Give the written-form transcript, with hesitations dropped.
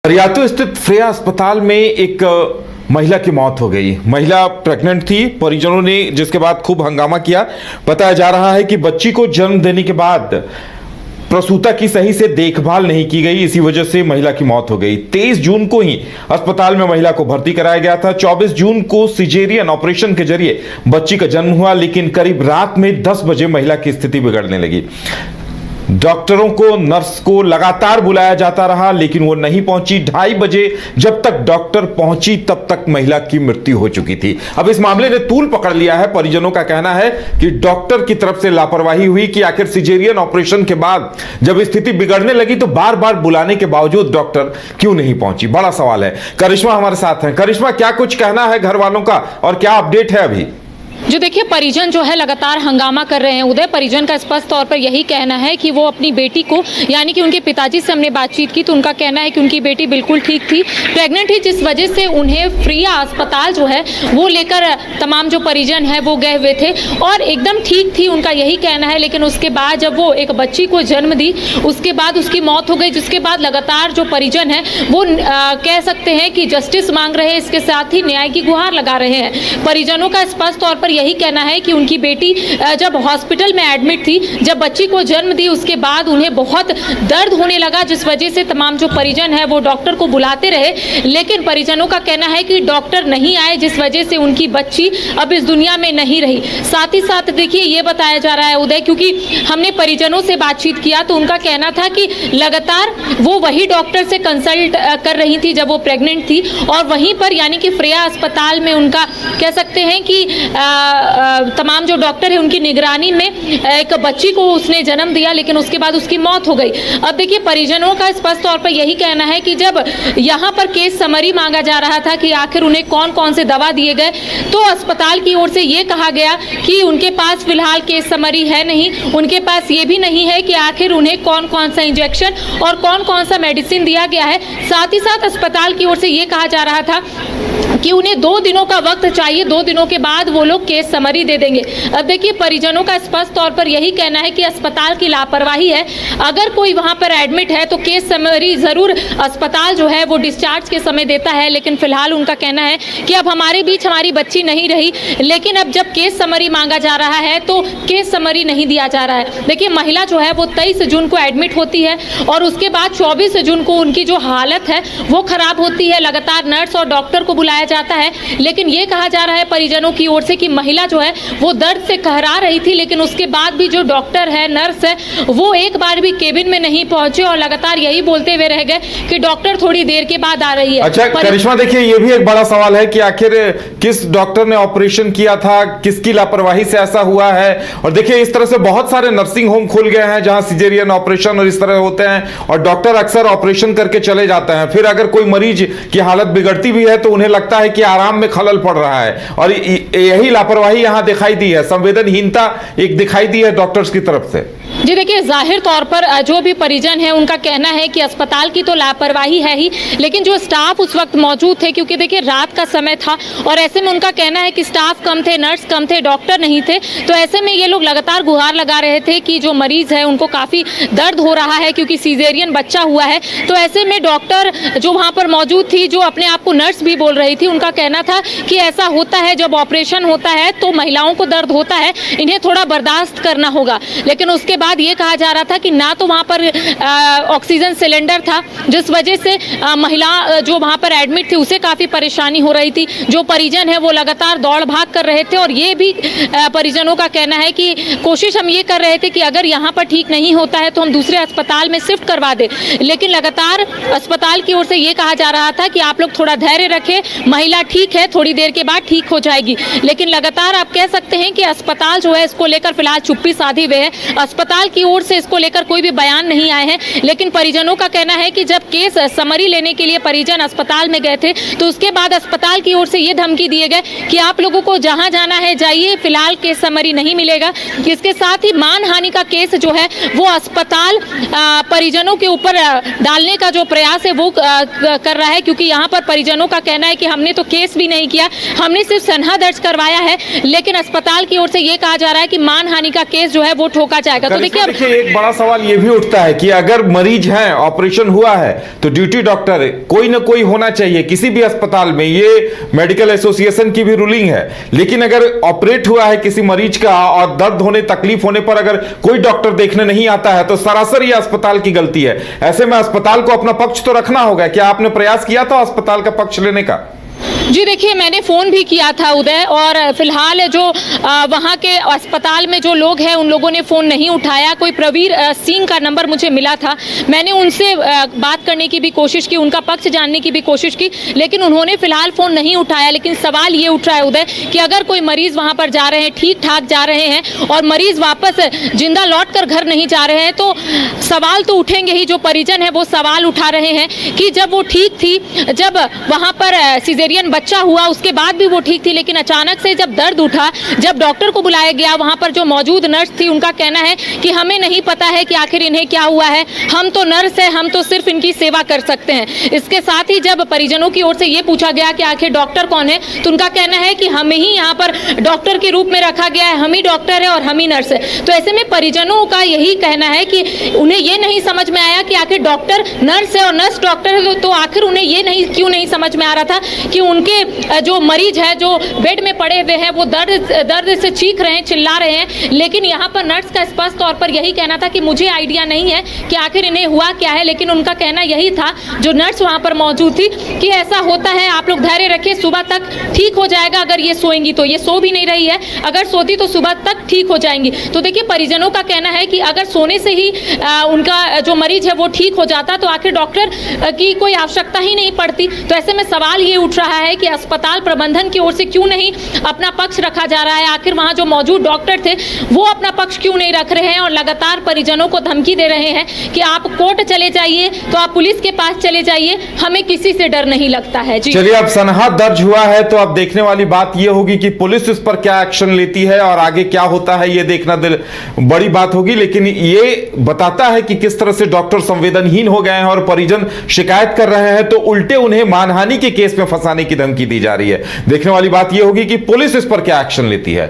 रियातो स्थित फ्रेया अस्पताल में एक महिला की मौत हो गई। महिला प्रेग्नेंट थी। परिजनों ने जिसके बाद खूब हंगामा किया। बताया जा रहा है कि बच्ची को जन्म देने के बाद प्रसूता की सही से देखभाल नहीं की गई, इसी वजह से महिला की मौत हो गई। 23 जून को ही अस्पताल में महिला को भर्ती कराया गया था। 24 जून को सिजेरियन ऑपरेशन के जरिए बच्ची का जन्म हुआ, लेकिन करीब रात में 10 बजे महिला की स्थिति बिगड़ने लगी। डॉक्टरों को, नर्स को लगातार बुलाया जाता रहा, लेकिन वो नहीं पहुंची। 2:30 बजे जब तक डॉक्टर पहुंची तब तक महिला की मृत्यु हो चुकी थी। अब इस मामले ने तूल पकड़ लिया है। परिजनों का कहना है कि डॉक्टर की तरफ से लापरवाही हुई कि आखिर सिजेरियन ऑपरेशन के बाद जब स्थिति बिगड़ने लगी तो बार बार बुलाने के बावजूद डॉक्टर क्यों नहीं पहुंची। बड़ा सवाल है। करिश्मा हमारे साथ हैं। करिश्मा, क्या कुछ कहना है घर वालों का और क्या अपडेट है अभी? जो देखिए, परिजन जो है लगातार हंगामा कर रहे हैं। उदय, परिजन का स्पष्ट तौर पर यही कहना है कि वो अपनी बेटी को, यानी कि उनके पिताजी से हमने बातचीत की तो उनका कहना है कि उनकी बेटी बिल्कुल ठीक थी, प्रेग्नेंट थी, जिस वजह से उन्हें फ्रिया अस्पताल जो है वो लेकर तमाम जो परिजन है वो गए हुए थे और एकदम ठीक थी, उनका यही कहना है। लेकिन उसके बाद जब वो एक बच्ची को जन्म दी, उसके बाद उसकी मौत हो गई, जिसके बाद लगातार जो परिजन है वो कह सकते हैं कि जस्टिस मांग रहे हैं, इसके साथ ही न्याय की गुहार लगा रहे हैं। परिजनों का स्पष्ट तौर पर यही कहना है कि उनकी बेटी जब हॉस्पिटल में एडमिट थी, जब बच्ची को जन्म दी, उसके बाद उन्हें बहुत दर्द होने लगा, जिस वजह से तमाम जो परिजन है वो डॉक्टर को बुलाते रहे, लेकिन परिजनों का कहना है कि डॉक्टर नहीं आए, जिस वजह से उनकी बच्ची अब इस दुनिया में नहीं रही। साथ ही साथ देखिए, ये बताया जा रहा है उदय, क्योंकि हमने परिजनों से बातचीत किया तो उनका कहना था कि लगातार वो वही डॉक्टर से कंसल्ट कर रही थी जब वो प्रेग्नेंट थी, और वहीं पर यानी कि फ्रेया अस्पताल में उनका कह सकते हैं कि तमाम जो डॉक्टर है उनकी निगरानी में एक बच्ची को उसने जन्म दिया, लेकिन उसके बाद उसकी मौत हो गई। अब देखिए, परिजनों का स्पष्ट तौर पर यही कहना है कि जब यहाँ पर केस समरी मांगा जा रहा था कि आखिर उन्हें कौन कौन से दवा दिए गए, तो अस्पताल की ओर से ये कहा गया कि उनके पास फिलहाल केस समरी है नहीं, उनके पास ये भी नहीं है कि आखिर उन्हें कौन कौन सा इंजेक्शन और कौन कौन सा मेडिसिन दिया गया है। साथ ही साथ अस्पताल की ओर से ये कहा जा रहा था कि उन्हें 2 दिनों का वक्त चाहिए, 2 दिनों के बाद वो लोग केस समरी दे देंगे। अब देखिए, परिजनों का स्पष्ट तौर पर यही कहना है कि अस्पताल की लापरवाही है। अगर कोई वहां पर एडमिट है तो केस समरी जरूर अस्पताल जो है वो डिस्चार्ज के समय देता है, लेकिन फिलहाल उनका कहना है कि अब हमारे बीच हमारी बच्ची नहीं रही, लेकिन अब जब केस समरी मांगा जा रहा है तो केस समरी नहीं दिया जा रहा है। देखिए, महिला जो है वो 23 जून को एडमिट होती है और उसके बाद 24 जून को उनकी जो हालत है वो खराब होती है। लगातार नर्स और डॉक्टर को बुलाया जाता है, लेकिन ये कहा जा रहा है परिजनों की ओर से कि महिला जो है वो दर्द से कहरा रही थी, लेकिन उसके बाद भी जो डॉक्टर है, नर्स है, वो एक बार भी केबिन में नहीं पहुंचे और लगातार यही बोलते हुए रह गए कि डॉक्टर थोड़ी देर के बाद आ रही है। अच्छा करिश्मा, देखिए, ये भी एक बड़ा सवाल है कि आखिर किस डॉक्टर ने ऑपरेशन किया था, किसकी लापरवाही से ऐसा हुआ है। और देखिए, इस तरह से बहुत सारे नर्सिंग होम खुल गए हैं जहां सिजेरियन ऑपरेशन और इस तरह होते हैं और डॉक्टर अक्सर ऑपरेशन करके चले जाते हैं। फिर अगर कोई मरीज की हालत बिगड़ती भी है तो उन्हें लगता है कि आराम में खलल पड़ रहा है, और यही लापरवाही यहां दिखाई दी है, संवेदनहीनता एक दिखाई दी है डॉक्टर्स की तरफ से। जी देखिए, जाहिर तौर पर जो भी परिजन है उनका कहना है कि अस्पताल की तो लापरवाही है ही, लेकिन जो स्टाफ उस वक्त मौजूद थे, क्योंकि देखिए रात का समय था और ऐसे में उनका कहना है कि स्टाफ कम थे, नर्स कम थे, डॉक्टर नहीं थे, तो ऐसे में ये लोग लगातार गुहार लगा रहे थे कि जो मरीज है उनको काफ़ी दर्द हो रहा है क्योंकि सीजेरियन बच्चा हुआ है। तो ऐसे में डॉक्टर जो वहाँ पर मौजूद थी, जो अपने आप को नर्स भी बोल रही थी, उनका कहना था कि ऐसा होता है, जब ऑपरेशन होता है तो महिलाओं को दर्द होता है, इन्हें थोड़ा बर्दाश्त करना होगा। लेकिन उसके बाद ये कहा जा रहा था कि ना तो वहाँ पर ऑक्सीजन सिलेंडर था, जिस वजह से महिला जो वहाँ पर एडमिट थी उसे काफ़ी परेशानी हो रही थी। जो परिजन है वो लगातार दौड़ भाग कर रहे थे और ये भी परिजनों का कहना है कि कोशिश हम ये कर रहे थे कि अगर यहाँ पर ठीक नहीं होता है तो हम दूसरे अस्पताल में शिफ्ट करवा दें, लेकिन लगातार अस्पताल की ओर से ये कहा जा रहा था कि आप लोग थोड़ा धैर्य रखें, महिला ठीक है, थोड़ी देर के बाद ठीक हो जाएगी। लेकिन लगातार आप कह सकते हैं कि अस्पताल जो है इसको लेकर फिलहाल चुप्पी साधी हुए है। अस्पताल की ओर से इसको लेकर कोई भी बयान नहीं आए हैं, लेकिन परिजनों का कहना है कि जब केस समरी लेने के लिए परिजन अस्पताल में गए थे तो उसके बाद अस्पताल की ओर से ये धमकी दिए गए कि आप लोगों को जहां जाना है जाइए, फिलहाल केस समरी नहीं मिलेगा। इसके साथ ही मानहानि का केस जो है वो अस्पताल परिजनों के ऊपर डालने का जो प्रयास है वो कर रहा है, क्योंकि यहाँ पर परिजनों का कहना है कि हमने तो केस भी नहीं किया, हमने सिर्फ सनहा दर्ज करवाया है, लेकिन अस्पताल की ओर से ये कहा जा रहा है कि मानहानि का केस जो है वो ठोका जाएगा। तो देखिए एक बड़ा सवाल ये भी उठता है कि अगर मरीज है, ऑपरेशन हुआ है, तो ड्यूटी डॉक्टर कोई ना कोई होना चाहिए किसी भी अस्पताल में, ये मेडिकल एसोसिएशन की भी रूलिंग है। लेकिन अगर ऑपरेट हुआ है किसी मरीज का और दर्द होने, तकलीफ होने पर अगर कोई डॉक्टर देखने नहीं आता है, तो सरासर ये अस्पताल की गलती है। ऐसे में अस्पताल को अपना पक्ष तो रखना होगा। क्या आपने प्रयास किया था अस्पताल का पक्ष लेने का? जी देखिए, मैंने फ़ोन भी किया था उदय, और फिलहाल जो वहाँ के अस्पताल में जो लोग हैं उन लोगों ने फ़ोन नहीं उठाया। कोई प्रवीर सिंह का नंबर मुझे मिला था, मैंने उनसे बात करने की भी कोशिश की, उनका पक्ष जानने की भी कोशिश की, लेकिन उन्होंने फिलहाल फ़ोन नहीं उठाया। लेकिन सवाल ये उठ रहा है उदय कि अगर कोई मरीज़ वहाँ पर जा रहे हैं, ठीक ठाक जा रहे हैं, और मरीज़ वापस जिंदा लौट कर घर नहीं जा रहे हैं, तो सवाल तो उठेंगे ही। जो परिजन है वो सवाल उठा रहे हैं कि जब वो ठीक थी, जब वहाँ पर सिजेरियन बच्चा हुआ उसके बाद भी वो ठीक थी, लेकिन अचानक से जब दर्द उठा, जब डॉक्टर को बुलाया गया, वहां पर जो मौजूद नर्स थी उनका कहना है कि हमें नहीं पता है कि आखिर इन्हें क्या हुआ है, हम तो नर्स है, हम तो सिर्फ इनकी सेवा कर सकते हैं। इसके साथ ही जब परिजनों की ओर से ये पूछा गया कि आखिर डॉक्टर कौन है, तो उनका कहना है कि हमें ही यहाँ पर डॉक्टर के रूप में रखा गया है, हम ही डॉक्टर है और हम ही नर्स है। तो ऐसे में परिजनों का यही कहना है कि उन्हें ये नहीं समझ में आया कि आखिर डॉक्टर नर्स है और नर्स डॉक्टर है, तो आखिर उन्हें ये क्यों नहीं समझ में आ रहा था कि उनके जो मरीज है, जो बेड में पड़े हुए हैं, वो दर्द से चीख रहे हैं, चिल्ला रहे हैं, लेकिन यहाँ पर नर्स का स्पष्ट तौर पर यही कहना था कि मुझे आइडिया नहीं है कि आखिर इन्हें हुआ क्या है। लेकिन उनका कहना यही था, जो नर्स वहाँ पर मौजूद थी, कि ऐसा होता है, आप लोग धैर्य रखिए, सुबह तक ठीक हो जाएगा। अगर ये सोएंगी तो, ये सो भी नहीं रही है, अगर सोती तो सुबह तक ठीक हो जाएंगी। तो देखिए, परिजनों का कहना है कि अगर सोने से ही उनका जो मरीज है वो ठीक हो जाता, तो आखिर डॉक्टर की कोई आवश्यकता ही नहीं पड़ती। तो ऐसे में सवाल ये उठ रहा है कि अस्पताल प्रबंधन की ओर से क्यों नहीं अपना पक्ष रखा जा रहा है, आखिर वहां जो मौजूद डॉक्टर थे वो अपना पक्ष क्यों नहीं रख रहे हैं, और लगातार परिजनों को धमकी दे रहे हैं कि आप कोर्ट चले जाइए, तो आप पुलिस के पास चले जाइए, हमें किसी से डर नहीं लगता है। जी चलिए, अब सनहा दर्ज हुआ है तो अब देखने वाली बात यह होगी कि पुलिस इस पर क्या एक्शन लेती है और आगे क्या होता है, ये देखना बड़ी बात होगी। लेकिन ये बताता है कि किस तरह से डॉक्टर संवेदनहीन हो गए हैं और परिजन शिकायत कर रहे हैं, तो उल्टे उन्हें मानहानि के केस में फंसाने की धमकी दी जा रही है। देखने वाली बात यह होगी कि पुलिस इस पर क्या एक्शन लेती है।